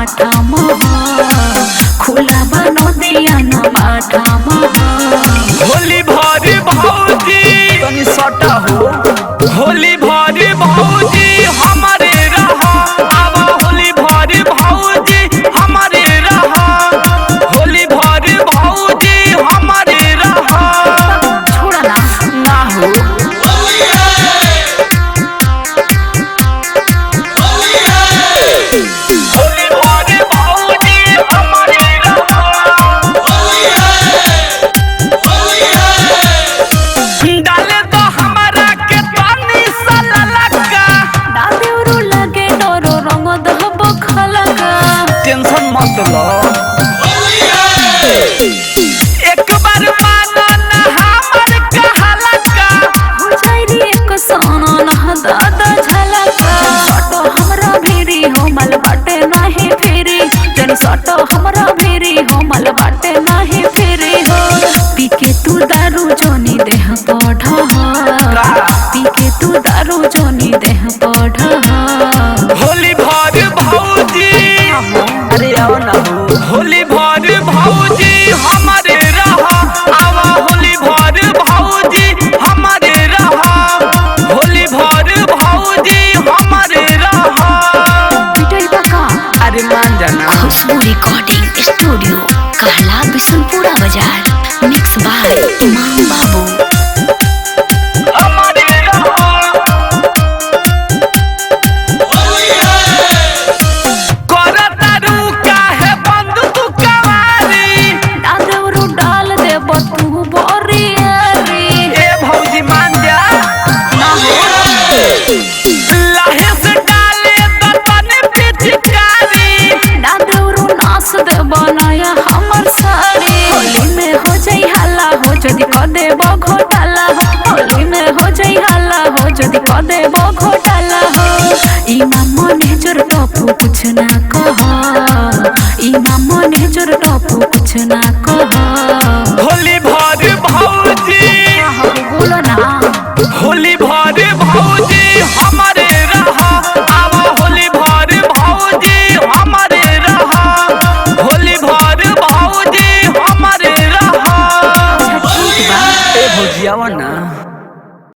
पाठा खुला बनो दिया न पाठा होली भरी भौजी तनी सटा हो होली भरी भौजी हमारे रहा अब होली भरी भौजी हमारे रहा होली भरी भौजी हमारे रहा छोड़ा ना हो एक बार मानो ना हमर कहला का हो जाई रे एक सोना ना दादा झलका सटो हमरा भेरी हो मल बाटे नाही फेरी जन सटो हमरा भेरी हो मल बाटे नाही फेरी हो पी के तू दारू जोनी देह पढ़ा पी के तू दारू जोनी देह पढ़ा होली भर भौजी अरे आओ ना होली भर भौजी हमारे रहा आवा होली भर भौजी हमारे रहा होली भर भौजी हमारे रहा पिटई बका अरे मान जाना खुशबू रिकॉर्डिंग स्टूडियो कहला बिशनपुरा बाजार मिक्स बाय इमाम बाबू हमारे रहा करतारू काहे बंद तू कवारी दादरू डाल दे बतू बोरी ए भौजी मान जा ना हो लाहे से डाले दतन पिचकारी दादरू नास दे बनाया हमर साड़ी होली में हो जाई हल्ला हो जदी क देबो घोटाला हो होली में हो जाई हल्ला हो जदी क देबो घोटाला हो इमाम मैनेजर टॉपू कुछ ना कह इमाम मैनेजर टॉपू कुछ ना कह होली भर भौजी बोलो ना होली भर भौजी हमारे रहा आवा होली भर भौजी हमारे रहा होली भर भौजी हमारे रहा ए भौजी आवा ना